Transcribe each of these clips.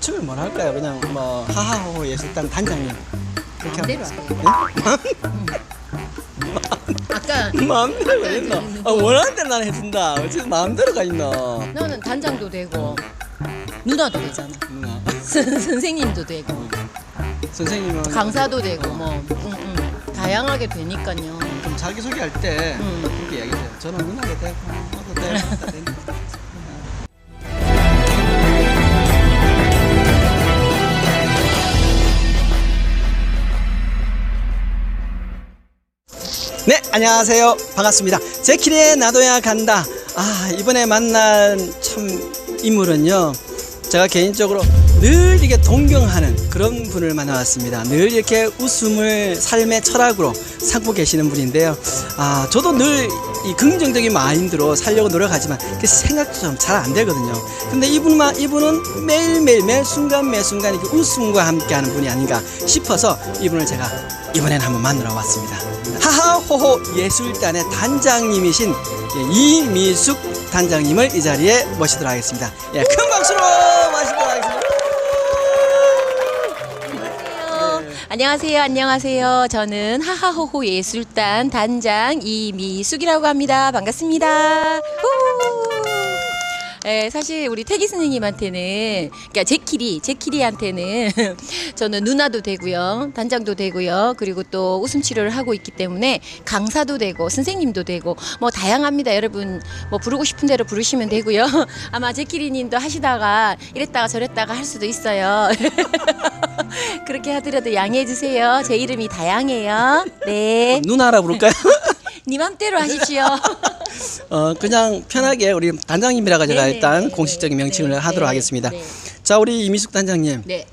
처음에 뭘 할까요? 그냥 뭐 하하호호 예술단 단장님 그렇게 마음대로 하면 아까 마음대로 했나? 원하는 대로 나는 해준다. 어찌 마음대로가 있나? 너는 단장도 되고 누나도 되잖아. 누나. 선생님도 되고 선생님은 강사도 되고 뭐 다양하게 되니까요. 좀 자기 소개할 때 그렇게 이야기해요. 저는 누나도 되고 나도 되고 다 되니까. 네, 안녕하세요. 반갑습니다. 제키리의 나도야 간다. 이번에 만난 참 인물은요, 제가 개인적으로 늘 이게 동경하는 그런 분을 만나왔습니다. 늘 이렇게 웃음을 삶의 철학으로 삼고 계시는 분인데요. 저도 늘 이 긍정적인 마인드로 살려고 노력하지만 그 생각도 좀 잘 안 되거든요. 근데 이분은 매일매일 매 순간 이렇게 웃음과 함께하는 분이 아닌가 싶어서 이분을 제가 이번에는 한번 만나러 왔습니다. 하하호호 예술단의 단장님이신 이미숙 단장님을 이 자리에 모시도록 하겠습니다. 큰 박수로 모시도록 하겠습니다. 안녕하세요. 저는 하하호호 예술단 단장 이미숙이라고 합니다. 반갑습니다. 네, 사실 우리 태기 선생님한테는, 그러니까 제키리한테는 저는 누나도 되고요, 단장도 되고요, 그리고 또 웃음 치료를 하고 있기 때문에 강사도 되고 선생님도 되고 뭐 다양합니다. 여러분 뭐 부르고 싶은 대로 부르시면 되고요. 아마 제키리님도 하시다가 이랬다가 저랬다가 할 수도 있어요. 그렇게 하더라도 양해해 주세요. 제 이름이 다양해요. 네. 누나라 부를까요? 니 맘대로 하십시오. 그냥 편하게 우리 단장님이라고 제가 네네. 일단 공식적인 명칭을 하도록 하겠습니다. 자, 우리 이미숙 단장님. 네.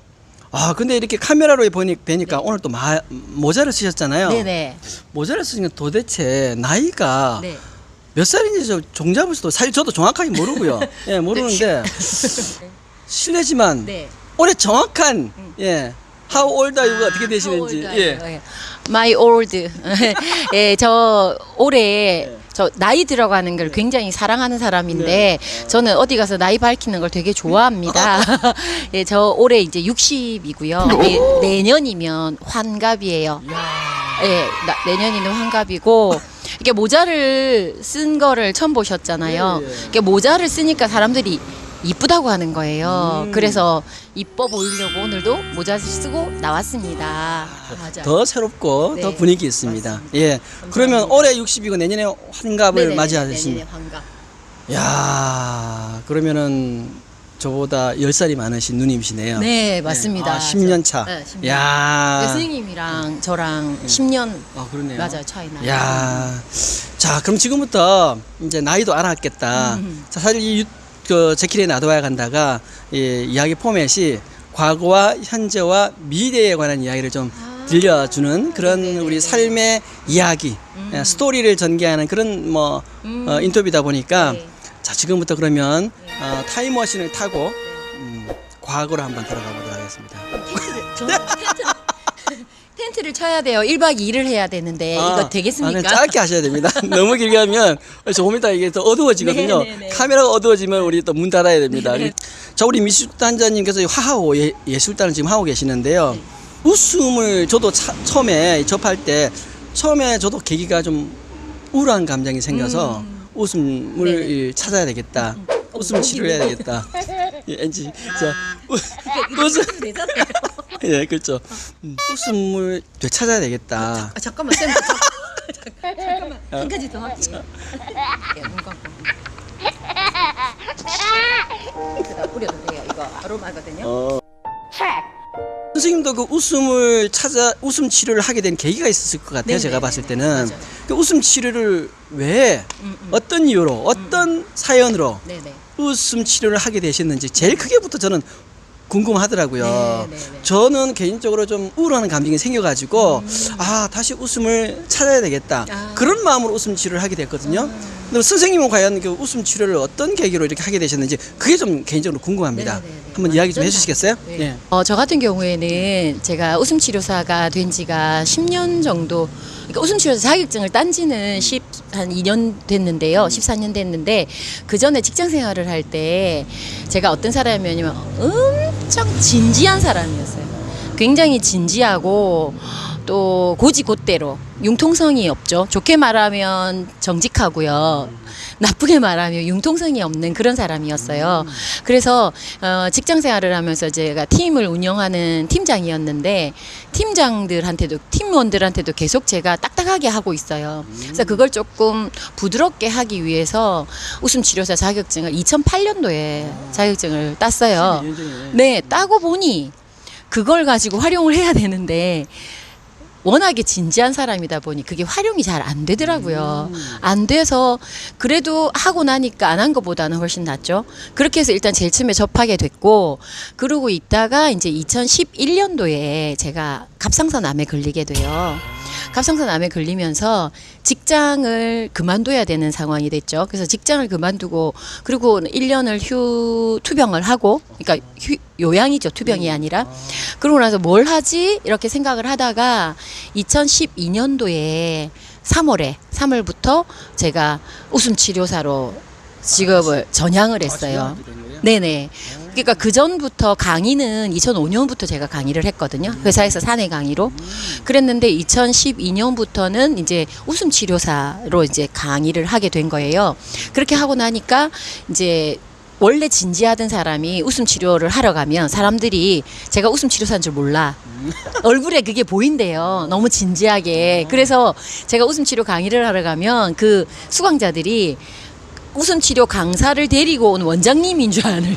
근데 이렇게 카메라로 뵈니까 오늘 또 모자를 쓰셨잖아요. 네네. 모자를 쓰니까 도대체 나이가 네. 몇 살인지 종잡을수도 사실 저도 정확하게 모르고요. 예, 모르는데 실례지만 네. 올해 정확한 how old are you가 어떻게 되시는지. 예. My old. 예, 저 올해 저 나이 들어가는 걸 굉장히 사랑하는 사람인데 저는 어디 가서 나이 밝히는 걸 되게 좋아합니다. 예, 저 올해 이제 60이고요. 내년이면 환갑이에요. 예, 내년이면 환갑이고 이게 모자를 쓴 거를 처음 보셨잖아요. 이게 모자를 쓰니까 사람들이 이쁘다고 하는 거예요. 그래서 이뻐 보이려고 오늘도 모자를 쓰고 나왔습니다. 맞아요. 더 새롭고 네, 더 분위기 있습니다. 맞습니다. 예. 그러면 올해 60이고 내년에 환갑을 네네, 맞이하신. 내년에 환갑. 야, 그러면은 저보다 10살이 많으신 누님이시네요. 네, 맞습니다. 10년 차. 네, 10년. 야. 선생님이랑 저랑 10년 그러네요. 맞아요, 차이 나요. 야. 자, 그럼 지금부터 이제 나이도 알았겠다. 자, 사실 제키리의 나도야 간다가 이야기 포맷이 과거와 현재와 미래에 관한 이야기를 좀 들려주는 그런 네네네. 우리 삶의 이야기, 스토리를 전개하는 그런 인터뷰다 보니까 네. 자, 지금부터 그러면 타임머신을 타고 과거로 한번 들어가 보도록 하겠습니다. 저는 텐트를 쳐야 돼요. 1박 2일을 해야 되는데 이거 되겠습니까? 짧게 하셔야 됩니다. 너무 길게 하면 조금 이따 이게 더 어두워지거든요. 네네네. 카메라가 어두워지면 우리 또 문 닫아야 됩니다. 네네. 자, 우리 미숙 단장님께서 하하호 예술단을 지금 하고 계시는데요. 웃음을 저도 처음에 접할 때 처음에 저도 계기가 좀 우울한 감정이 생겨서 웃음을 찾아야 되겠다. 웃음 치료해야 되겠다. 엔지, 자, 웃음. 되잖아요. 예, 그렇죠. 웃음을 되찾아야 되겠다. 잠깐만 쌤. 잠깐만 한 가지 더 할게요. 눈 감고. 다 뿌려도 돼요. 이거 아로마거든요. 선생님도 그 웃음 치료를 하게 된 계기가 있었을 것 같아요. 네네네네. 제가 봤을 때는 맞아요. 그 웃음 치료를 왜 어떤 이유로 어떤 사연으로 네네. 웃음 치료를 하게 되셨는지 제일 크게부터 저는 궁금하더라고요. 네네네. 저는 개인적으로 좀 우울한 감정이 생겨가지고 다시 웃음을 찾아야 되겠다 그런 마음으로 웃음 치료를 하게 됐거든요. 근데 선생님은 과연 그 웃음 치료를 어떤 계기로 이렇게 하게 되셨는지 그게 좀 개인적으로 궁금합니다. 네네네. 한번 이야기 좀 해주시겠어요? 네. 네. 저 같은 경우에는 제가 웃음 치료사가 된 지가 10년 정도, 그러니까 웃음 치료사 자격증을 딴 지는 한 2년 됐는데요. 14년 됐는데 그 전에 직장 생활을 할 때 제가 어떤 사람이냐면 엄청 진지한 사람이었어요. 굉장히 진지하고 또 고지곧대로 융통성이 없죠. 좋게 말하면 정직하고요. 나쁘게 말하면 융통성이 없는 그런 사람이었어요. 그래서 직장 생활을 하면서 제가 팀을 운영하는 팀장이었는데 팀장들한테도 팀원들한테도 계속 제가 딱딱하게 하고 있어요. 그래서 그걸 조금 부드럽게 하기 위해서 웃음치료사 자격증을 2008년도에 자격증을 땄어요. 네, 따고 보니 그걸 가지고 활용을 해야 되는데 워낙에 진지한 사람이다 보니 그게 활용이 잘 안 되더라고요. 안 돼서 그래도 하고 나니까 안 한 것보다는 훨씬 낫죠. 그렇게 해서 일단 제일 처음에 접하게 됐고 그러고 있다가 이제 2011년도에 제가 갑상선암에 걸리게 돼요. 갑상선암에 걸리면서 직장을 그만둬야 되는 상황이 됐죠. 그래서 직장을 그만두고 그리고 1년을 투병을 하고 그러니까 요양이죠. 투병이 아니라. 그러고 나서 뭘 하지? 이렇게 생각을 하다가 2012년도에 3월부터 제가 웃음치료사로 직업을 전향을 했어요. 네네. 그러니까 그 전부터 강의는 2005년부터 제가 강의를 했거든요. 회사에서 사내 강의로. 그랬는데 2012년부터는 이제 웃음치료사로 이제 강의를 하게 된 거예요. 그렇게 하고 나니까 이제 원래 진지하던 사람이 웃음 치료를 하러 가면 사람들이 제가 웃음 치료사인 줄 몰라. 얼굴에 그게 보인대요. 너무 진지하게. 그래서 제가 웃음 치료 강의를 하러 가면 그 수강자들이 웃음 치료 강사를 데리고 온 원장님인 줄 아는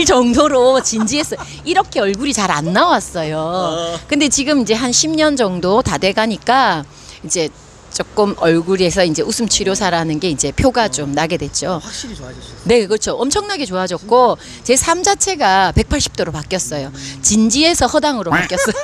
정도로 진지했어요. 이렇게 얼굴이 잘 안 나왔어요. 근데 지금 이제 한 10년 정도 다 돼 가니까 이제 조금 얼굴에서 이제 웃음 치료사라는 게 이제 표가 좀 나게 됐죠. 확실히 좋아졌어요. 네, 그렇죠. 엄청나게 좋아졌고 제 삶 자체가 180도로 바뀌었어요. 진지해서 허당으로 바뀌었어요.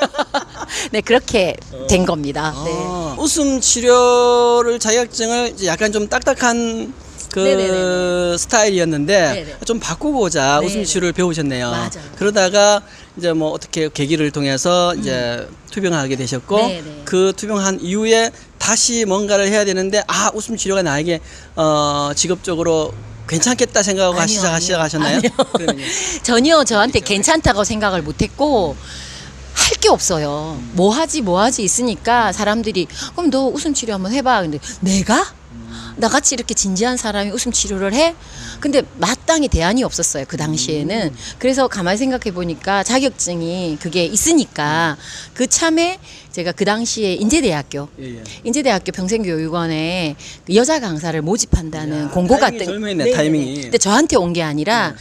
네, 그렇게 된 겁니다. 네. 웃음 치료를 자격증을 이제 약간 좀 딱딱한 그 네네네네. 스타일이었는데 네네. 좀 바꾸고자 네네. 웃음 치료를 배우셨네요. 맞아요. 그러다가 이제 뭐 어떻게 계기를 통해서 이제 투병을 하게 되셨고 네네. 그 투병한 이후에 다시 뭔가를 해야 되는데 아 웃음 치료가 나에게 직업적으로 괜찮겠다 생각하고 아니요, 시작하셨나요? 아니요. 그러면요. 전혀 저한테 괜찮다고 생각을 못했고 할 게 없어요. 뭐 하지 있으니까 사람들이 그럼 너 웃음 치료 한번 해봐. 근데 내가? 나같이 이렇게 진지한 사람이 웃음 치료를 해? 근데 마땅히 대안이 없었어요. 그 당시에는. 그래서 가만히 생각해 보니까 자격증이 그게 있으니까 그 참에 제가 그 당시에 인제대학교 평생교육원에 여자 강사를 모집한다는 이야, 공고가 타이밍이 절묘했네, 타이밍이. 근데 저한테 온 게 아니라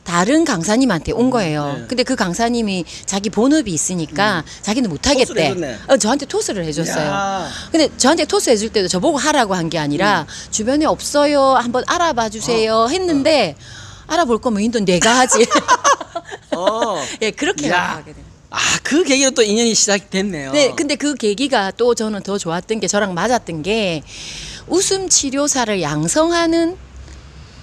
다른 강사님한테 온 거예요. 네. 근데 그 강사님이 자기 본업이 있으니까 자기는 토스를 못하겠대. 해줬네. 저한테 토스를 해줬어요. 야. 근데 저한테 토스 해줄 때도 저보고 하라고 한 게 아니라 주변에 없어요. 한번 알아봐 주세요. 했는데 알아볼 거면 인도 내가 하지. 예, 그렇게 야. 하게 돼요. 그 계기로 또 인연이 시작됐네요. 네, 근데 그 계기가 또 저는 더 좋았던 게 저랑 맞았던 게 웃음 치료사를 양성하는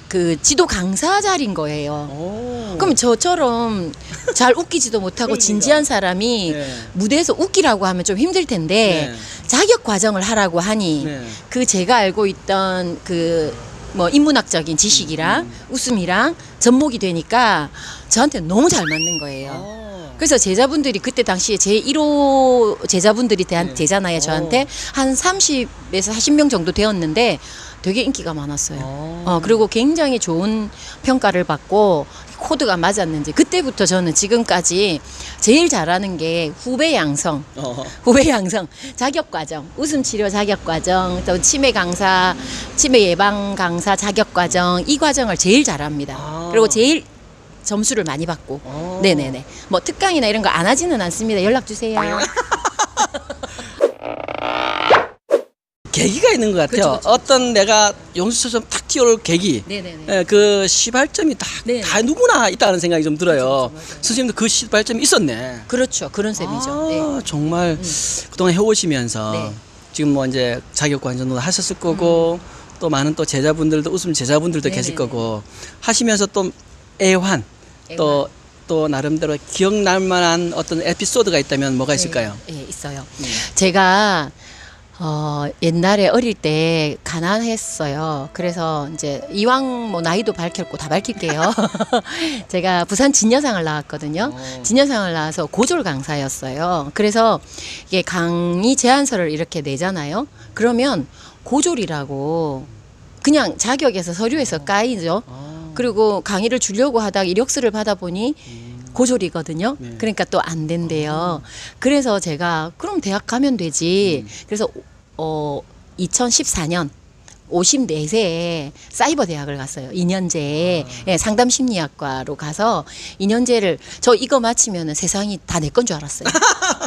그 지도 강사 자리인 거예요. 오. 그럼 저처럼 잘 웃기지도 못하고 그러니까. 진지한 사람이 네. 무대에서 웃기라고 하면 좀 힘들 텐데 네. 자격 과정을 하라고 하니 네. 그 제가 알고 있던 그 뭐 인문학적인 지식이랑 웃음이랑 접목이 되니까 저한테 너무 잘 맞는 거예요. 그래서 제자분들이 그때 당시에 제 1호 제자분들이 네. 되잖아요. 저한테 한 30에서 40명 정도 되었는데 되게 인기가 많았어요. 그리고 굉장히 좋은 평가를 받고 코드가 맞았는지 그때부터 저는 지금까지 제일 잘하는 게 후배 양성 자격 과정, 웃음 치료 자격 과정, 또 치매 강사, 치매 예방 강사 자격 과정 이 과정을 제일 잘합니다. 그리고 제일 점수를 많이 받고. 네네네. 뭐 특강이나 이런 거 안 하지는 않습니다. 연락 주세요. 계기가 있는 것 같아요. 그쵸. 어떤 내가 용수처럼 탁 튀어올 계기. 네네네. 예, 그 시발점이 네. 다 누구나 있다는 생각이 좀 들어요. 그쵸, 맞아요. 선생님도 그 시발점이 있었네. 그렇죠. 그런 셈이죠. 네. 정말 그동안 해오시면서 네. 지금 뭐 이제 자격 관전도 하셨을 거고 또 많은 또 제자분들도 웃음 제자분들도 계실 네네네. 거고 하시면서 또 애환 또 나름대로 기억날 만한 어떤 에피소드가 있다면 뭐가 있을까요? 네, 있어요. 제가 옛날에 어릴 때 가난했어요. 그래서 이제 이왕 뭐 나이도 밝혔고 다 밝힐게요. 제가 부산 진여상을 나왔거든요. 진여상을 나와서 고졸 강사였어요. 그래서 이게 강의 제안서를 이렇게 내잖아요. 그러면 고졸이라고 그냥 자격에서 서류에서 까이죠. 그리고 강의를 주려고 하다가 이력서를 받아보니 고졸이거든요. 네. 그러니까 또 안 된대요. 그래서 제가 그럼 대학 가면 되지. 그래서 2014년 54세에 사이버 대학을 갔어요. 2년제 예, 상담 심리학과로 가서 2년제를 저 이거 마치면은 세상이 다 내 건 줄 알았어요.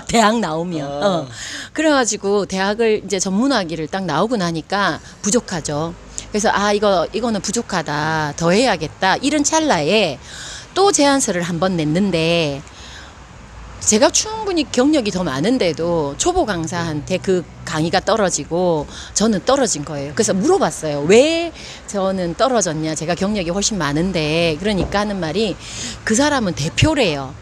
대학 나오면. 그래가지고 대학을 이제 전문학위를 딱 나오고 나니까 부족하죠. 그래서 이거는 부족하다. 더 해야겠다. 이런 찰나에 또 제안서를 한번 냈는데 제가 충분히 경력이 더 많은데도 초보 강사한테 그 강의가 떨어지고 저는 떨어진 거예요. 그래서 물어봤어요. 왜 저는 떨어졌냐. 제가 경력이 훨씬 많은데. 그러니까 하는 말이 그 사람은 대표래요.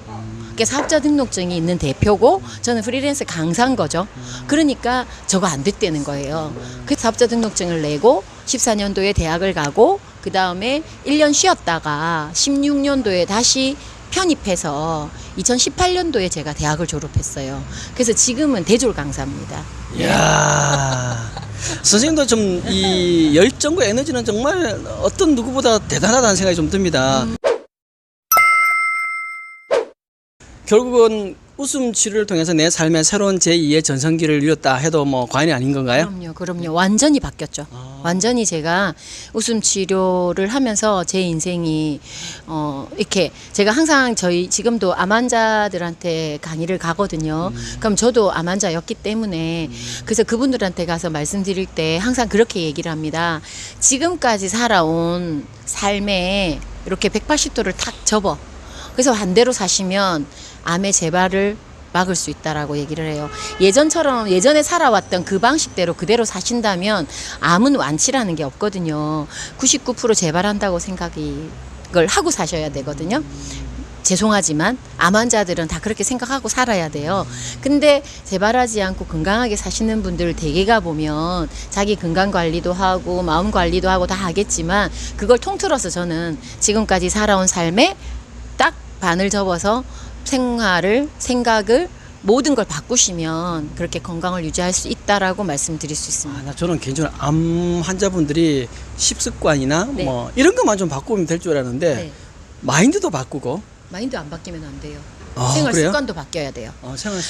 그러니까 사업자 등록증이 있는 대표고 저는 프리랜서 강사인 거죠. 그러니까 저거 안 됐다는 거예요. 그 사업자 등록증을 내고 14년도에 대학을 가고 그 다음에 1년 쉬었다가 16년도에 다시 편입해서 2018년도에 제가 대학을 졸업했어요. 그래서 지금은 대졸 강사입니다. 이야. 선생님도 좀 이 열정과 에너지는 정말 어떤 누구보다 대단하다는 생각이 좀 듭니다. 결국은 웃음 치료를 통해서 내 삶의 새로운 제2의 전성기를 이뤘다 해도 뭐 과언이 아닌 건가요? 그럼요. 완전히 바뀌었죠. 완전히 제가 웃음 치료를 하면서 제 인생이 이렇게 제가 항상 지금도 암 환자들한테 강의를 가거든요. 그럼 저도 암 환자였기 때문에 그래서 그분들한테 가서 말씀드릴 때 항상 그렇게 얘기를 합니다. 지금까지 살아온 삶에 이렇게 180도를 탁 접어. 그래서 반대로 사시면 암의 재발을 막을 수 있다라고 얘기를 해요. 예전에 살아왔던 그 방식대로 그대로 사신다면 암은 완치라는 게 없거든요. 99% 재발한다고 생각을 하고 사셔야 되거든요. 죄송하지만 암 환자들은 다 그렇게 생각하고 살아야 돼요. 근데 재발하지 않고 건강하게 사시는 분들 대개가 보면 자기 건강 관리도 하고 마음 관리도 하고 다 하겠지만 그걸 통틀어서 저는 지금까지 살아온 삶에 딱 반을 접어서 생각을 모든 걸 바꾸시면 그렇게 건강을 유지할 수 있다라고 말씀드릴 수 있습니다. 저는 개인적으로 암 환자분들이 식습관이나 네. 뭐 이런 것만 좀 바꾸면 될 줄 알았는데 네. 마인드도 바꾸고 마인드 안 바뀌면 안 돼요. 아, 생활 그래요? 습관도 바뀌어야 돼요.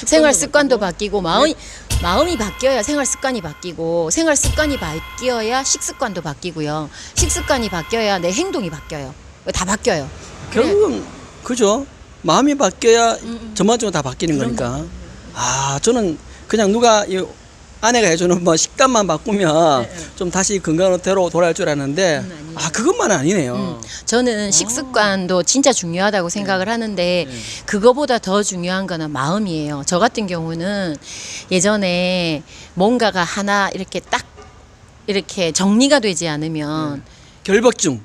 생활 습관도 바뀌고 마음이 바뀌어야 생활 습관이 바뀌고 생활 습관이 바뀌어야 식습관도 바뀌고요. 식습관이 바뀌어야 내 행동이 바뀌어요. 다 바뀌어요. 결국은 그죠. 마음이 바뀌어야 전반적으로 다 바뀌는 거니까. 저는 그냥 누가 이 아내가 해주는 뭐 식단만 바꾸면 좀 다시 건강으로 돌아올 줄 알았는데 그것만은 아니네요. 저는 식습관도 진짜 중요하다고 생각을 하는데 그거보다 더 중요한 거는 마음이에요. 저 같은 경우는 예전에 뭔가가 하나 이렇게 딱 이렇게 정리가 되지 않으면 결벽증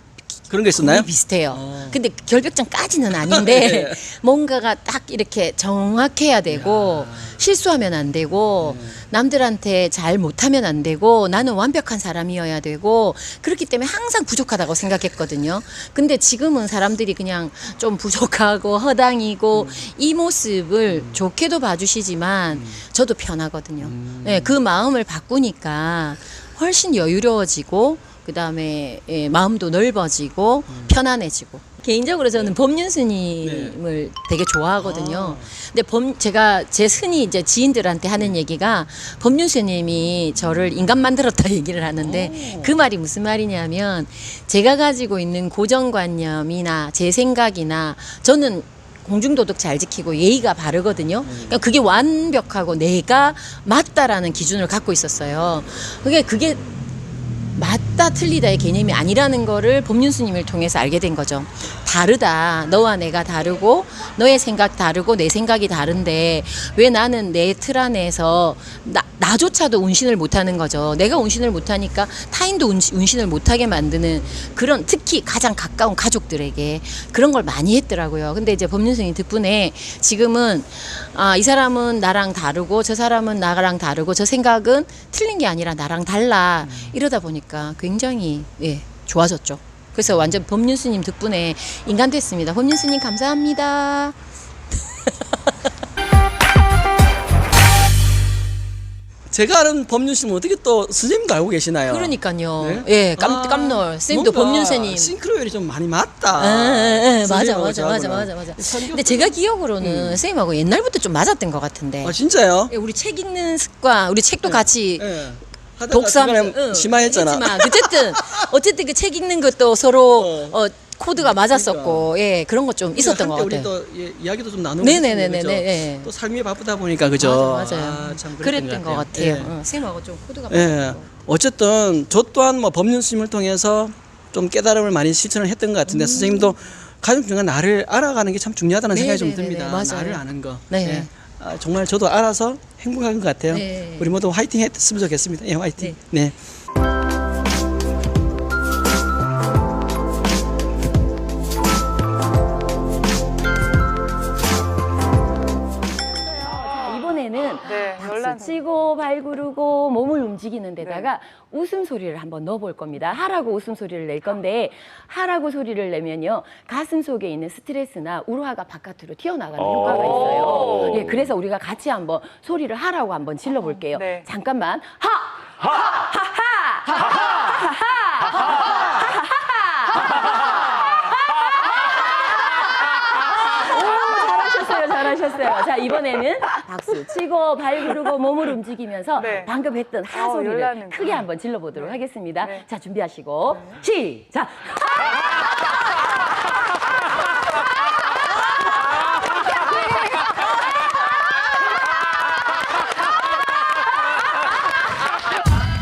그런 게 있었나요? 거의 비슷해요. 근데 결벽증까지는 아닌데 네. 뭔가가 딱 이렇게 정확해야 되고 실수하면 안 되고 남들한테 잘 못하면 안 되고 나는 완벽한 사람이어야 되고 그렇기 때문에 항상 부족하다고 생각했거든요. 근데 지금은 사람들이 그냥 좀 부족하고 허당이고 이 모습을 좋게도 봐주시지만 저도 편하거든요. 네, 그 마음을 바꾸니까 훨씬 여유로워지고 그 다음에 마음도 넓어지고 편안해지고. 개인적으로 저는 법륜 스님을 되게 좋아하거든요. 근데 제가 제 흔히 이제 지인들한테 하는 얘기가 법륜 스님이 저를 인간 만들었다 얘기를 하는데 그 말이 무슨 말이냐면 제가 가지고 있는 고정관념이나 제 생각이나 저는 공중도덕 잘 지키고 예의가 바르거든요. 그러니까 그게 완벽하고 내가 맞다라는 기준을 갖고 있었어요. 그게 맞다 틀리다의 개념이 아니라는 거를 법륜 스님을 통해서 알게 된 거죠. 다르다. 너와 내가 다르고 너의 생각 다르고 내 생각이 다른데 왜 나는 내 틀 안에서 나조차도 운신을 못하는 거죠. 내가 운신을 못하니까 타인도 운신을 못하게 만드는 그런, 특히 가장 가까운 가족들에게 그런 걸 많이 했더라고요. 근데 이제 법륜 스님 덕분에 지금은 이 사람은 나랑 다르고 저 사람은 나랑 다르고 저 생각은 틀린 게 아니라 나랑 달라. 이러다 보니까 굉장히 좋아졌죠. 그래서 완전 법륜 스님 덕분에 인간 됐습니다. 법륜 스님 감사합니다. 제가 아는 법륜 스님 어떻게 또 선생님도 알고 계시나요? 그러니까요. 네? 예, 깜놀. 선생님도 뭔가 법륜 스님. 싱크로율이 좀 많이 맞다. 맞아. 선생님하고 근데 제가 기억으로는 선생님하고 옛날부터 좀 맞았던 것 같은데. 아 진짜요? 예, 우리 책 읽는 습관, 우리 책도 같이 예. 하다가 독서하면 중간에 심화했잖아. 어쨌든 그 책 읽는 것도 서로 어. 코드가 맞았었고, 예, 그런 거 좀 있었던 것 함께 같아요. 우리 또 이야기도 좀 나누고 네네네네. 그죠? 예. 또 삶이 바쁘다 보니까 그죠? 맞아요. 참 그랬던 것 같아요. 예. 선생님하고 좀 코드가 예. 맞았고. 어쨌든 저 또한 뭐 법륜 스님을 통해서 좀 깨달음을 많이 실천을 했던 것 같은데 선생님도 가장 중요한 나를 알아가는 게 참 중요하다는 생각이 좀 네네네네. 듭니다. 맞아요. 나를 아는 거. 네. 예. 정말 저도 알아서 행복한 것 같아요. 네. 우리 모두 화이팅 했으면 좋겠습니다. 예, 화이팅. 네. 이번에는 네, 박수 치고 발 구르고 몸을 움직이는 데다가 웃음소리를 한번 넣어볼 겁니다. 하라고 웃음소리를 낼 건데 하라고 소리를 내면요. 가슴 속에 있는 스트레스나 우라가 바깥으로 튀어나가는 효과가 있어요. 예, 그래서 우리가 같이 한번 소리를 하라고 한번 질러볼게요. 네. 잠깐만. 잘하셨어요. 자, 이번에는 박수 치고 발 구르고 몸을 움직이면서 네. 방금 했던 하 소리를 열나는구나. 크게 한번 질러보도록 하겠습니다. 네. 자, 준비하시고 시작!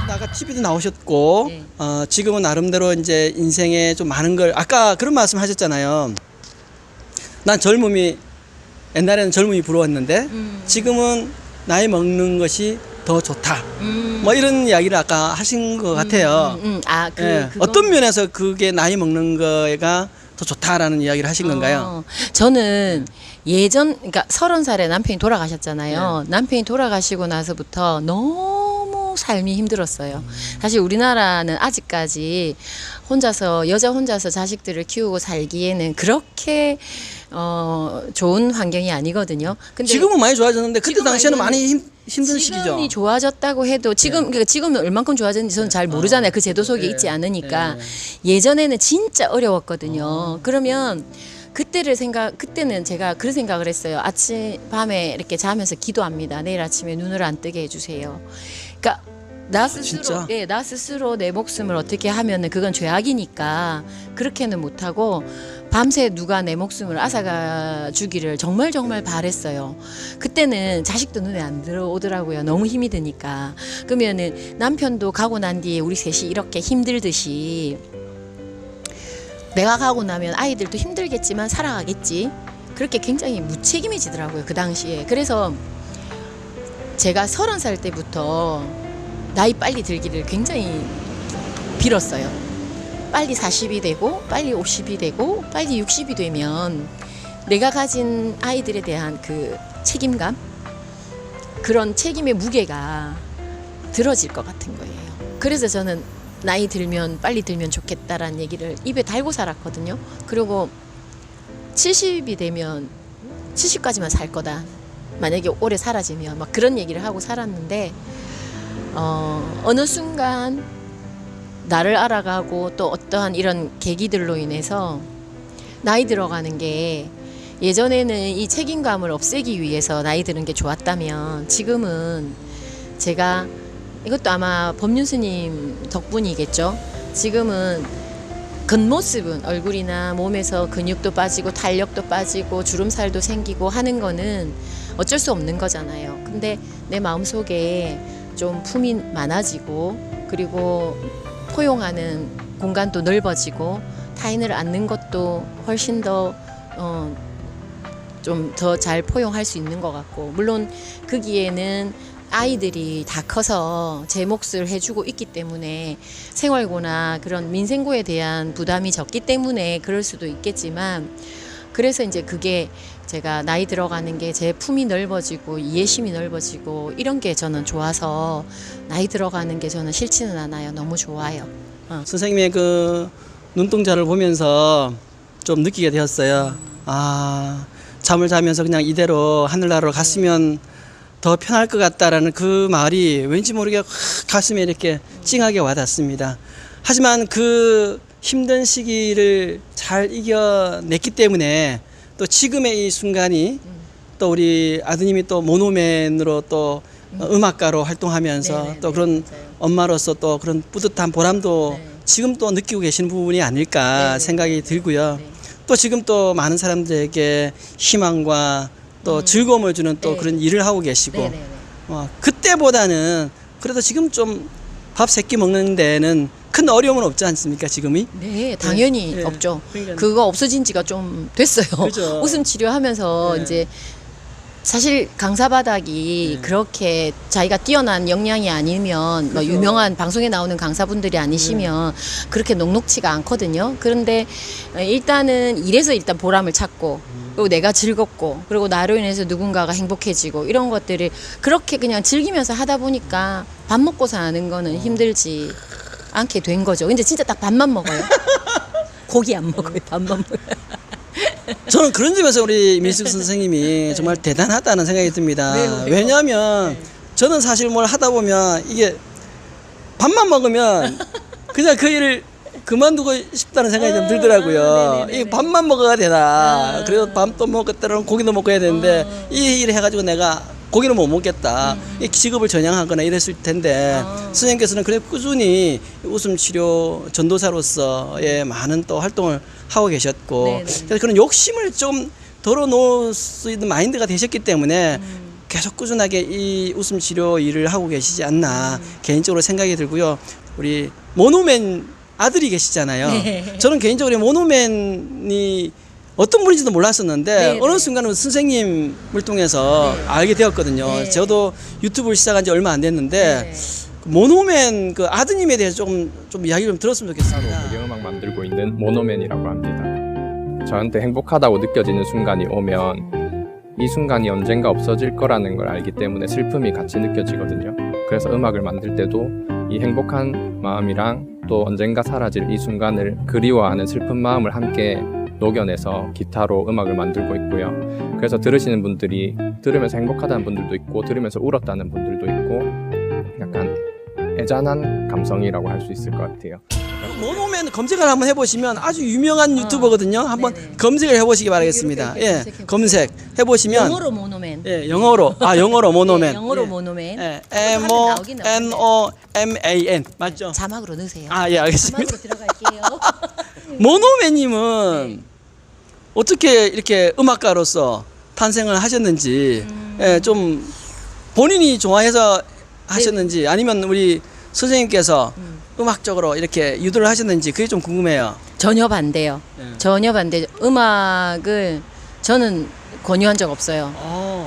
아까 TV도 나오셨고 네. 지금은 나름대로 이제 인생에 좀 많은 걸 아까 그런 말씀 하셨잖아요. 난 젊음이 옛날에는 젊음이 부러웠는데 지금은 나이 먹는 것이 더 좋다. 뭐 이런 이야기를 아까 하신 것 같아요. 예. 어떤 면에서 그게 나이 먹는 거가 더 좋다라는 이야기를 하신 건가요? 저는 그러니까 30살에 남편이 돌아가셨잖아요. 남편이 돌아가시고 나서부터 너무 삶이 힘들었어요. 사실 우리나라는 아직까지 여자 혼자서 자식들을 키우고 살기에는 그렇게 좋은 환경이 아니거든요. 근데 지금은 많이 좋아졌는데 그때 지금 당시에는 많이 많이 힘든 시기죠. 지금이 좋아졌다고 해도 그러니까 지금은 얼만큼 좋아졌는지 저는 잘 모르잖아요. 그 제도 속에 있지 않으니까. 예전에는 진짜 어려웠거든요. 그러면 그때는 제가 그런 생각을 했어요. 밤에 이렇게 자면서 기도합니다. 내일 아침에 눈을 안 뜨게 해주세요. 그러니까 나 스스로 내 목숨을 어떻게 하면은 그건 죄악이니까 그렇게는 못하고 밤새 누가 내 목숨을 앗아가 주기를 정말 바랬어요. 그때는 자식도 눈에 안 들어오더라고요. 너무 힘이 드니까. 그러면은 남편도 가고 난 뒤에 우리 셋이 이렇게 힘들듯이 내가 가고 나면 아이들도 힘들겠지만 살아가겠지. 그렇게 굉장히 무책임해지더라고요. 그 당시에. 그래서 제가 30살 때부터 나이 빨리 들기를 굉장히 빌었어요. 빨리 40이 되고 빨리 50이 되고 빨리 60이 되면 내가 가진 아이들에 대한 그 책임감, 그런 책임의 무게가 들어질 것 같은 거예요. 그래서 저는 나이 들면 빨리 들면 좋겠다라는 얘기를 입에 달고 살았거든요. 그리고 70이 되면 70까지만 살 거다. 만약에 오래 사라지면 막 그런 얘기를 하고 살았는데 어느 순간 나를 알아가고 또 어떠한 이런 계기들로 인해서 나이 들어가는 게 예전에는 이 책임감을 없애기 위해서 나이 드는 게 좋았다면 지금은 제가 이것도 아마 법륜 스님 덕분이겠죠. 지금은 겉모습은 얼굴이나 몸에서 근육도 빠지고 탄력도 빠지고 주름살도 생기고 하는 거는 어쩔 수 없는 거잖아요. 근데 내 마음속에 좀 품이 많아지고 그리고 포용하는 공간도 넓어지고 타인을 안는 것도 훨씬 더 좀 더 잘 포용할 수 있는 것 같고, 물론 거기에는 아이들이 다 커서 제 몫을 해주고 있기 때문에 생활고나 그런 민생고에 대한 부담이 적기 때문에 그럴 수도 있겠지만, 그래서 이제 그게 제가 나이 들어가는 게 제 품이 넓어지고 이해심이 넓어지고 이런 게 저는 좋아서 나이 들어가는 게 저는 싫지는 않아요. 너무 좋아요. 선생님의 그 눈동자를 보면서 좀 느끼게 되었어요. 잠을 자면서 그냥 이대로 하늘나라로 갔으면 더 편할 것 같다라는 그 말이 왠지 모르게 확 가슴에 이렇게 찡하게 와닿습니다. 하지만 그 힘든 시기를 잘 이겨냈기 때문에 또 지금의 이 순간이 또 우리 아드님이 또 모노맨으로 또 음악가로 활동하면서 네네, 또 그런 맞아요. 엄마로서 또 그런 뿌듯한 보람도 네. 지금 또 느끼고 계시는 부분이 아닐까 네네. 생각이 들고요. 네. 또 지금 또 많은 사람들에게 희망과 또 즐거움을 주는 또 네. 그런 일을 하고 계시고 네네네. 그때보다는 그래도 지금 좀 밥 세끼 먹는 데는 큰 어려움은 없지 않습니까 지금이? 네, 당연히 네. 없죠. 그러니까요. 그거 없어진 지가 좀 됐어요. 그죠. 웃음 치료하면서 네. 이제 사실 강사바닥이 네. 그렇게 자기가 뛰어난 역량이 아니면 뭐 그죠. 유명한 방송에 나오는 강사분들이 아니시면 그렇게 녹록치가 않거든요. 그런데 일단은 일에서 일단 보람을 찾고, 그리고 내가 즐겁고, 그리고 나로 인해서 누군가가 행복해지고, 이런 것들을 그렇게 그냥 즐기면서 하다 보니까 밥 먹고 사는 거는 힘들지 않게 된 거죠. 근데 진짜 딱 밥만 먹어요. 고기 안 먹어요. 밥만 먹어요. 저는 그런 점에서 우리 민숙 선생님이 정말 대단하다는 생각이 듭니다. 왜요? 왜냐하면 저는 사실 뭘 하다 보면 이게 밥만 먹으면 그냥 그 일을 그만두고 싶다는 생각이 좀 들더라고요. 네네네네. 이 밥만 먹어야 되나. 그래도 밥도 먹고 때로는 고기도 먹고 해야 되는데 이 일을 해가지고 내가 고기는 못 먹겠다. 이 직업을 전향하거나 이랬을 텐데 선생님께서는 그래 꾸준히 웃음 치료 전도사로서의 많은 또 활동을 하고 계셨고, 네네. 그래서 그런 욕심을 좀 덜어놓을 수 있는 마인드가 되셨기 때문에 계속 꾸준하게 이 웃음 치료 일을 하고 계시지 않나 개인적으로 생각이 들고요. 우리 모노맨 아들이 계시잖아요. 네. 저는 개인적으로 모노맨이 어떤 분인지도 몰랐었는데 네, 어느 네. 순간은 선생님을 통해서 알게 되었거든요. 네. 저도 유튜브를 시작한 지 얼마 안 됐는데 네. 모노맨 그 아드님에 대해서 좀 이야기 좀 들었으면 좋겠습니다. 배경음악 만들고 있는 모노맨이라고 합니다. 저한테 행복하다고 느껴지는 순간이 오면 이 순간이 언젠가 없어질 거라는 걸 알기 때문에 슬픔이 같이 느껴지거든요. 그래서 음악을 만들 때도 이 행복한 마음이랑 또 언젠가 사라질 이 순간을 그리워하는 슬픈 마음을 함께 녹여내서 기타로 음악을 만들고 있고요. 그래서 들으시는 분들이 들으면서 행복하다는 분들도 있고 들으면서 울었다는 분들도 있고 약간 애잔한 감성이라고 할 수 있을 것 같아요. 모노맨 검색을 한번 해보시면 아주 유명한 유튜버거든요. 한번 네네. 검색을 해보시기 바라겠습니다. 이렇게 예, 검색해보세요. 검색 해보시면 영어로 모노맨. 예, 영어로 모노맨. 네, 영어로 예. 모노맨. 예, 나오긴 MONOMAN 맞죠? 자막으로 넣으세요. 예, 알겠습니다. 자막으로 들어갈게요. 모노맨님은 어떻게 이렇게 음악가로서 탄생을 하셨는지, 예, 좀 본인이 좋아해서 하셨는지, 아니면 우리 선생님께서 음악적으로 이렇게 유도를 하셨는지 그게 좀 궁금해요. 전혀 반대요. 예. 전혀 반대. 음악을 저는 권유한 적 없어요.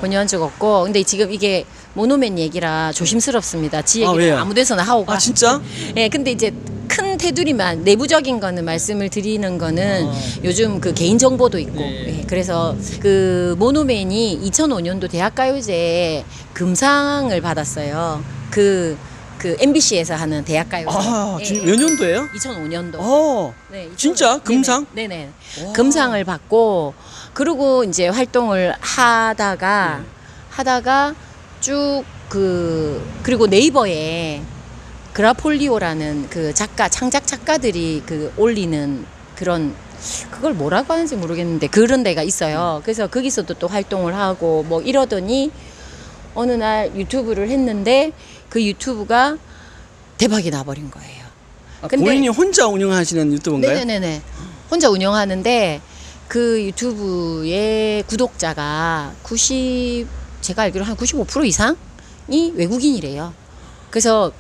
권유한 적 없고, 근데 지금 이게 모노맨 얘기라 조심스럽습니다. 지 얘기를 왜요? 아무 데서나 하고 가. 진짜? 예, 근데 이제 큰 테두리만 내부적인 거는 말씀을 드리는 거는 요즘 그 개인 정보도 있고, 네. 예, 그래서 그 모노맨이 2005년도 대학가요제 금상을 받았어요. 그 MBC에서 하는 대학가요제. 몇 년도예요? 2005년도. 네, 진짜? 금상? 네네. 금상을 받고, 그리고 이제 활동을 하다가 쭉 그리고 네이버에 그라폴리오라는 그 창작 작가들이 그 올리는 그런, 그걸 뭐라고 하는지 모르겠는데 그런 데가 있어요. 그래서 거기서도 또 활동을 하고 뭐 이러더니 어느 날 유튜브를 했는데 그 유튜브가 대박이 나버린 거예요. 근데- 본인이 혼자 운영하시는 유튜브인가요? 네네네. 혼자 운영하는데 그 유튜브의 구독자가 제가 알기로 한 95% 이상이 외국인이래요. 그래서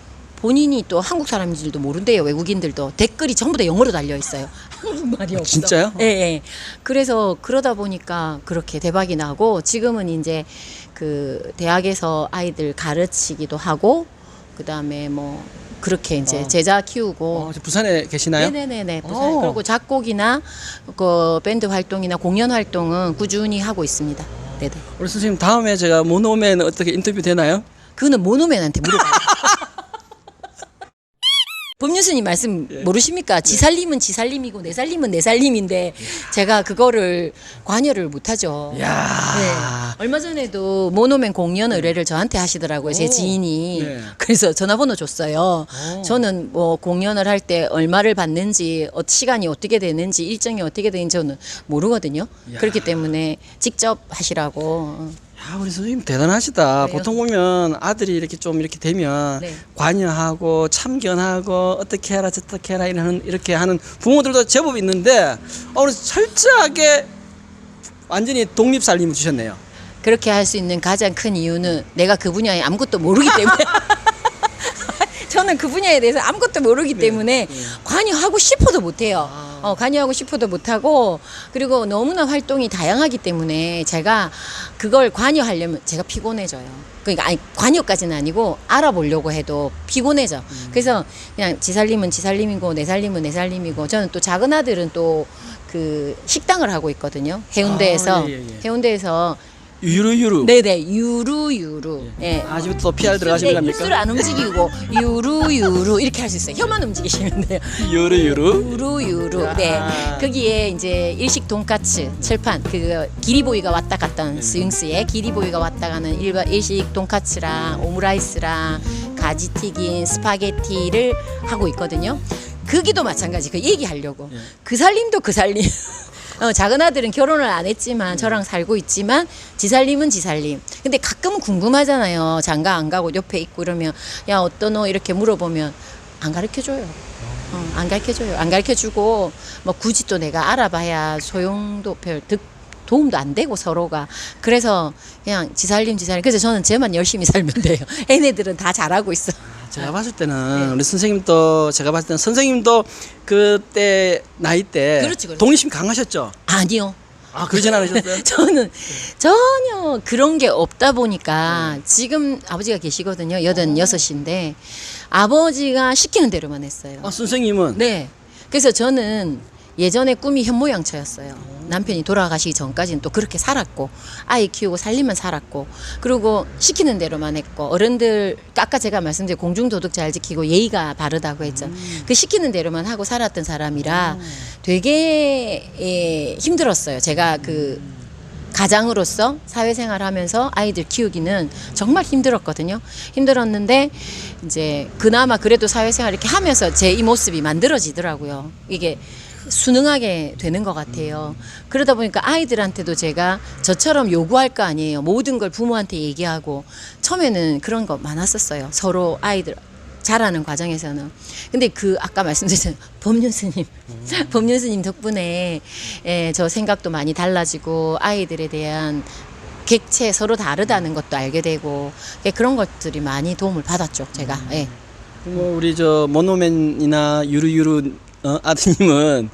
본인이 또 한국 사람인지도 모른대요. 외국인들도 댓글이 전부 다 영어로 달려 있어요. 한국말이 없어. 진짜요? 예, 예. 그래서 그러다 보니까 그렇게 대박이 나고 지금은 이제 그 대학에서 아이들 가르치기도 하고 그다음에 뭐 그렇게 이제 제자 키우고 부산에 계시나요? 네네네네. 부산. 그리고 작곡이나 그 밴드 활동이나 공연 활동은 꾸준히 하고 있습니다. 네네. 우리 선생님 다음에 제가 모노맨 어떻게 인터뷰 되나요? 그거는 모노맨한테 물어봐요. 법률스님 말씀 모르십니까? 지살림은 지살림이고 내 살림은 내 살림인데 제가 그거를 관여를 못하죠. 야. 네. 얼마 전에도 모노맨 공연 의뢰를 저한테 하시더라고요. 제 지인이. 네. 그래서 전화번호 줬어요. 저는 뭐 공연을 할 때 얼마를 받는지 시간이 어떻게 되는지 일정이 어떻게 되는지 저는 모르거든요. 야. 그렇기 때문에 직접 하시라고. 야, 우리 선생님 대단하시다. 왜요? 보통 보면 아들이 이렇게 좀 이렇게 되면 네. 관여하고 참견하고 어떻게 해라 저렇게 해라 이렇게 하는 부모들도 제법 있는데 오늘 철저하게 완전히 독립 살림을 주셨네요. 그렇게 할 수 있는 가장 큰 이유는 내가 그 분야에 아무것도 모르기 때문에 저는 그 분야에 대해서 아무것도 모르기 때문에 관여하고 싶어도 못해요. 관여하고 싶어도 못하고 그리고 너무나 활동이 다양하기 때문에 제가 그걸 관여하려면 제가 피곤해져요. 그러니까 아니 관여까지는 아니고 알아보려고 해도 피곤해져. 그래서 그냥 지 살림은 지 살림이고 내 살림은 내 살림이고 저는 또 작은 아들은 또 그 식당을 하고 있거든요. 해운대에서 해운대에서 유루. 네네 유루 예. 아직부터 PR 들어가시는 겁니까? 입술 안 움직이고 유루 이렇게 할 수 있어요. 혀만 움직이시면 돼요. 유루. 유루 네 거기에 이제 일식 돈까츠 철판 그 기리보이가 왔다 갔던 스윙스에 기리보이가 왔다 가는 일식 돈까츠랑 오므라이스랑 가지튀긴 스파게티를 하고 있거든요. 거기도 마찬가지 그 얘기하려고 그 살림도 그 살림. 작은 아들은 결혼을 안 했지만 저랑 살고 있지만 지살림은 지살림. 근데 가끔은 궁금하잖아요. 장가 안 가고 옆에 있고 이러면 야 어떠노 이렇게 물어보면 안 가르쳐줘요. 안 가르쳐줘요. 안 가르쳐주고 뭐 굳이 또 내가 알아봐야 소용도 별 도움도 안 되고 서로가. 그래서 그냥 지살림. 그래서 저는 쟤만 열심히 살면 돼요. 얘네들은 다 잘하고 있어. 제가 봤을 때는 우리 선생님도 제가 봤을 때는 선생님도 그때 나이 때 그렇지. 독립심 강하셨죠? 아니요. 아 그러진 않으셨어요? 저는 전혀 그런 게 없다 보니까 지금 아버지가 계시거든요. 86인데 아버지가 시키는 대로만 했어요. 아 선생님은 네. 그래서 저는 예전에 꿈이 현모양처였어요. 남편이 돌아가시기 전까지는 또 그렇게 살았고 아이 키우고 살림만 살았고 그리고 시키는 대로만 했고 어른들 아까 제가 말씀드린 공중도덕 잘 지키고 예의가 바르다고 했죠. 그 시키는 대로만 하고 살았던 사람이라 되게 힘들었어요. 제가 그 가장으로서 사회생활하면서 아이들 키우기는 정말 힘들었거든요. 힘들었는데 이제 그나마 그래도 사회생활 이렇게 하면서 제 이 모습이 만들어지더라고요. 이게 순응하게 되는 것 같아요. 그러다 보니까 아이들한테도 제가 저처럼 요구할 거 아니에요. 모든 걸 부모한테 얘기하고 처음에는 그런 거 많았었어요. 서로 아이들 자라는 과정에서는. 근데 그 아까 말씀드린 법륜 스님 덕분에 저 생각도 많이 달라지고 아이들에 대한 객체 서로 다르다는 것도 알게 되고 그런 것들이 많이 도움을 받았죠. 제가. 예. 뭐 우리 저 모노맨이나 유루 아드님은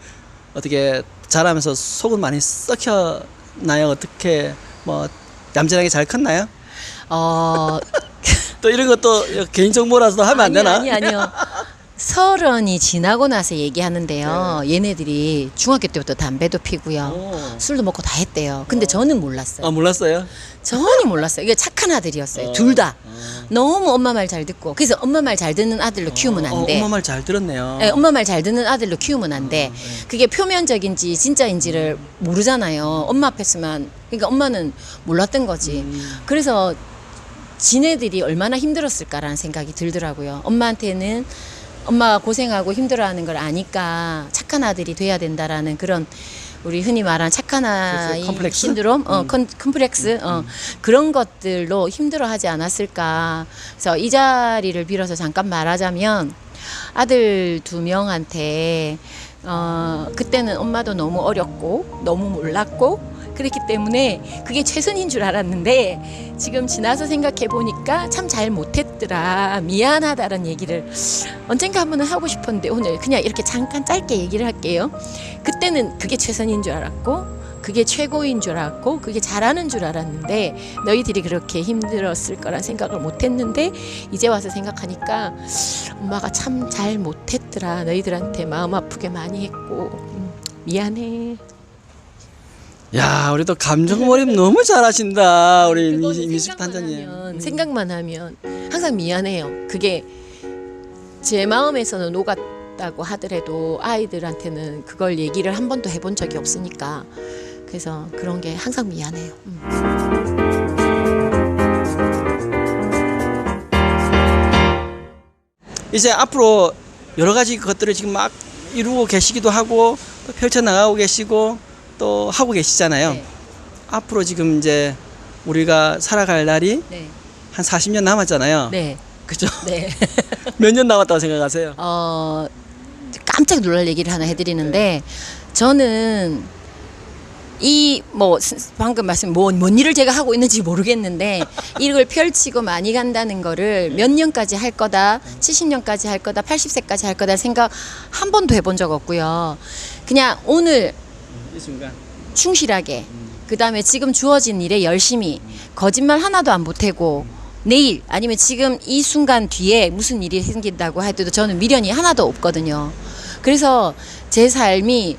어떻게 자라면서 속은 많이 썩혔나요? 어떻게 뭐 얌전하게 잘 컸나요? 또 이런 것도 개인정보라서 하면 안 되나? 아니요. 30이 지나고 나서 얘기하는데요. 얘네들이 중학교 때부터 담배도 피고요. 술도 먹고 다 했대요. 근데 저는 몰랐어요. 아 몰랐어요? 전혀 몰랐어요. 이게 착한 아들이었어요. 둘 다. 너무 엄마 말 잘 듣고. 그래서 엄마 말 잘 듣는 아들로 키우면 안 돼. 엄마 말 잘 들었네요. 네, 엄마 말 잘 듣는 아들로 키우면 안 돼. 그게 표면적인지 진짜인지를 모르잖아요. 엄마 앞에서만. 그러니까 엄마는 몰랐던 거지. 그래서 지네들이 얼마나 힘들었을까라는 생각이 들더라고요. 엄마한테는 엄마가 고생하고 힘들어하는 걸 아니까 착한 아들이 돼야 된다라는 그런 우리 흔히 말하는 착한 아이 컴플렉스? 신드롬, 컴플렉스, 그런 것들로 힘들어하지 않았을까. 그래서 이 자리를 빌어서 잠깐 말하자면 아들 2명한테 그때는 엄마도 너무 어렸고 너무 몰랐고 그렇기 때문에 그게 최선인 줄 알았는데 지금 지나서 생각해 보니까 참 잘 못했더라, 미안하다라는 얘기를 언젠가 한번은 하고 싶었는데 오늘 그냥 이렇게 잠깐 짧게 얘기를 할게요. 그때는 그게 최선인 줄 알았고 그게 최고인 줄 알았고 그게 잘하는 줄 알았는데 너희들이 그렇게 힘들었을 거란 생각을 못했는데 이제 와서 생각하니까 엄마가 참 잘 못했더라, 너희들한테 마음 아프게 많이 했고 미안해. 야, 우리 또 감정 몰입 너무 잘하신다. 우리 이미숙 단장님. 생각만 하면 항상 미안해요. 그게 제 마음에서는 녹았다고 하더라도 아이들한테는 그걸 얘기를 한 번도 해본 적이 없으니까 그래서 그런 게 항상 미안해요. 이제 앞으로 여러 가지 것들을 지금 막 이루고 계시기도 하고 또 펼쳐나가고 계시고 또 하고 계시잖아요. 네. 앞으로 지금 이제 우리가 살아갈 날이 네. 한 40년 남았잖아요. 네. 그죠? 네. 몇 년 남았다고 생각하세요? 깜짝 놀랄 얘기를 하나 해드리는데 저는 이 뭐 방금 말씀 뭔 일을 제가 하고 있는지 모르겠는데 이걸 펼치고 많이 간다는 거를 몇 년까지 할 거다, 70년까지 할 거다, 80세까지 할 거다 생각 한 번도 해본 적 없고요. 그냥 오늘 이 순간. 충실하게 그다음에 지금 주어진 일에 열심히 거짓말 하나도 안 보태고 내일 아니면 지금 이 순간 뒤에 무슨 일이 생긴다고 해도 저는 미련이 하나도 없거든요. 그래서 제 삶이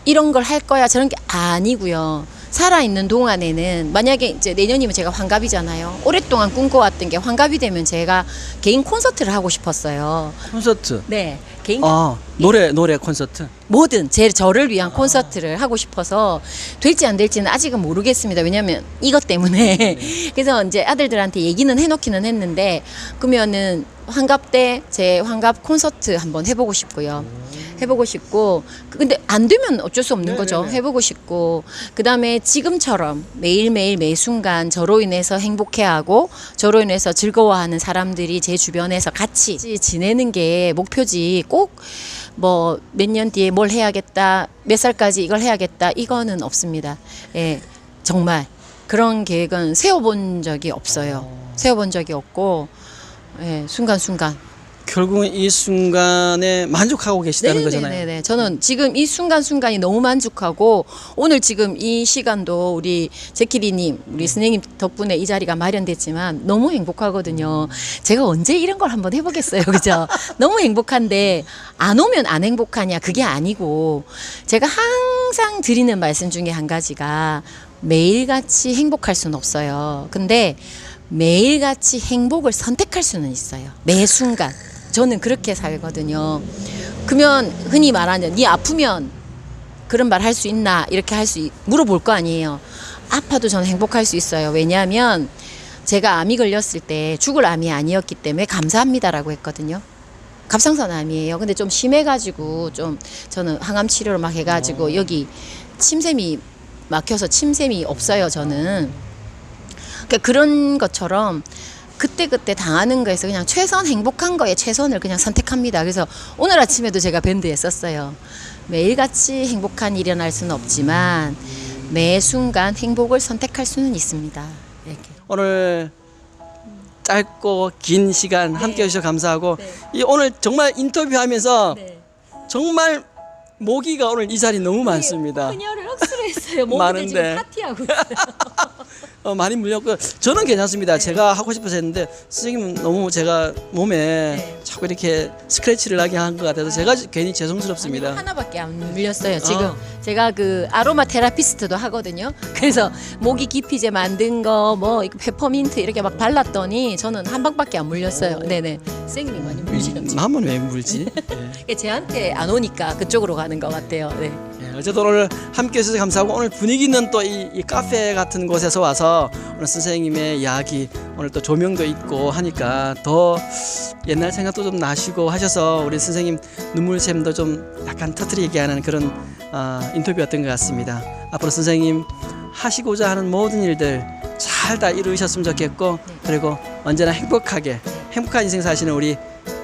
이런 걸 할 거야 저런 게 아니고요. 살아있는 동안에는 만약에 이제 내년이면 제가 환갑이잖아요. 오랫동안 꿈꿔왔던 게 환갑이 되면 제가 개인 콘서트를 하고 싶었어요. 콘서트. 네, 개인 노래 콘서트. 뭐든 저를 위한 콘서트를 하고 싶어서 될지 안 될지는 아직은 모르겠습니다. 왜냐하면 이것 때문에 그래서 이제 아들들한테 얘기는 해놓기는 했는데 그러면은 환갑 때 제 환갑 콘서트 한번 해보고 싶고요. 해보고 싶고 근데 안 되면 어쩔 수 없는 거죠. 해보고 싶고 그다음에 지금처럼 매일매일 매 순간 저로 인해서 행복해하고 저로 인해서 즐거워하는 사람들이 제 주변에서 같이 지내는 게 목표지 꼭 뭐 몇 년 뒤에 뭘 해야겠다, 몇 살까지 이걸 해야겠다 이거는 없습니다. 예, 정말 그런 계획은 세워본 적이 없어요. 세워본 적이 없고 예, 순간순간 결국은 이 순간에 만족하고 계시다는 거잖아요. 네네네. 저는 지금 이 순간순간이 너무 만족하고 오늘 지금 이 시간도 우리 제키리님, 우리 선생님 덕분에 이 자리가 마련됐지만 너무 행복하거든요. 제가 언제 이런 걸 한번 해보겠어요. 그죠? 너무 행복한데 안 오면 안 행복하냐 그게 아니고 제가 항상 드리는 말씀 중에 한 가지가 매일같이 행복할 수는 없어요. 근데 매일같이 행복을 선택할 수는 있어요. 매 순간. 저는 그렇게 살거든요. 그러면 흔히 말하는 네 아프면 그런 말 할 수 있나 이렇게 물어볼 거 아니에요. 아파도 저는 행복할 수 있어요. 왜냐하면 제가 암이 걸렸을 때 죽을 암이 아니었기 때문에 감사합니다라고 했거든요. 갑상선 암이에요. 근데 좀 심해가지고 좀 저는 항암 치료를 막 해가지고 여기 침샘이 막혀서 침샘이 없어요. 저는. 그러니까 그런 것처럼 그때그때 당하는 거에서 그냥 최선 행복한 거에 최선을 그냥 선택합니다. 그래서 오늘 아침에도 제가 밴드에 썼어요. 매일같이 행복한 일이 일어날 수는 없지만 매 순간 행복을 선택할 수는 있습니다. 이렇게. 오늘 짧고 긴 시간 함께 해주셔서 감사하고 이 오늘 정말 인터뷰하면서 정말 모기가 오늘 이 자리 너무 많습니다. 그녀를 억수로 했어요. 많은데. 지금 파티하고 있어요. 많이 물렸고 저는 괜찮습니다. 제가 하고 싶어서 했는데 선생님은 너무 제가 몸에 자꾸 이렇게 스크래치를 나게 한 것 같아서 제가 괜히 죄송스럽습니다. 아니, 하나밖에 안 물렸어요. 지금 제가 그 아로마 테라피스트도 하거든요. 그래서 모기 기피제 만든 거 뭐 페퍼민트 이렇게 막 발랐더니 저는 한 방밖에 안 물렸어요. 네네. 선생님이 많이 물리셨죠. 나만 왜 물지? 쟤한테 안 오니까 그쪽으로 가는 것 같아요. 네. 어쨌든 오늘 함께 해주셔서 감사하고 오늘 분위기는 또 이 카페 같은 곳에서 와서 오늘 선생님의 이야기 오늘 또 조명도 있고 하니까 더 옛날 생각도 좀 나시고 하셔서 우리 선생님 눈물샘도 좀 약간 터뜨리게 하는 그런 인터뷰였던 것 같습니다. 앞으로 선생님 하시고자 하는 모든 일들 잘 다 이루셨으면 좋겠고 그리고 언제나 행복한 인생 사시는 우리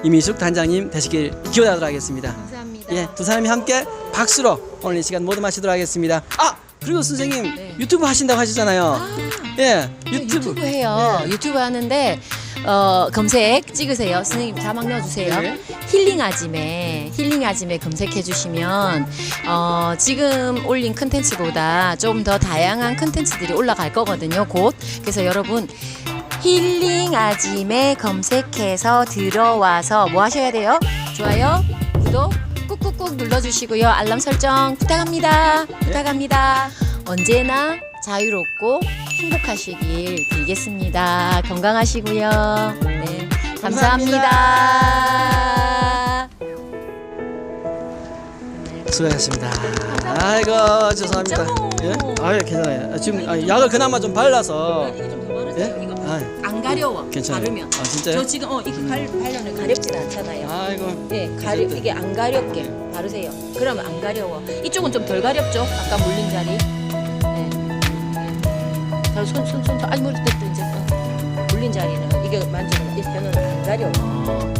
이미숙 단장님 되시길 기원하도록 하겠습니다. 감사합니다. 예, 두 사람이 함께 박수로 오늘 이 시간 모두 마치도록 하겠습니다. 그리고 선생님 네. 유튜브 하신다고 하셨잖아요. 예, 유튜브 해요. 네. 유튜브 하는데 검색 찍으세요. 선생님 자막 넣어주세요. 네. 힐링아짐에 검색해 주시면 지금 올린 컨텐츠보다 좀 더 다양한 컨텐츠들이 올라갈 거거든요. 곧. 그래서 여러분 힐링아짐에 검색해서 들어와서 뭐 하셔야 돼요? 좋아요, 구독 꾹꾹꾹 눌러주시고요. 알람 설정 부탁합니다. 부탁합니다. 언제나 자유롭고 행복하시길 빌겠습니다. 건강하시고요. 네, 감사합니다. 수고하셨습니다. 아이고 죄송합니다. 예? 아유 괜찮아요. 지금 약을 그나마 좀 발라서 이거 좀 더 바르세요. 예? 이거 아, 안 가려워. 괜찮아요. 바르면. 아 진짜요? 저 지금 이게 발려는 가렵진 않잖아요. 아이고 네, 이게 안 가렵게 바르세요. 그러면 안 가려워. 이쪽은 좀 덜 가렵죠? 아까 물린 자리. 네. 손. 아니 머리 됐다 이제. 물린 자리는 이게 만지면 이 변은 안 가려워.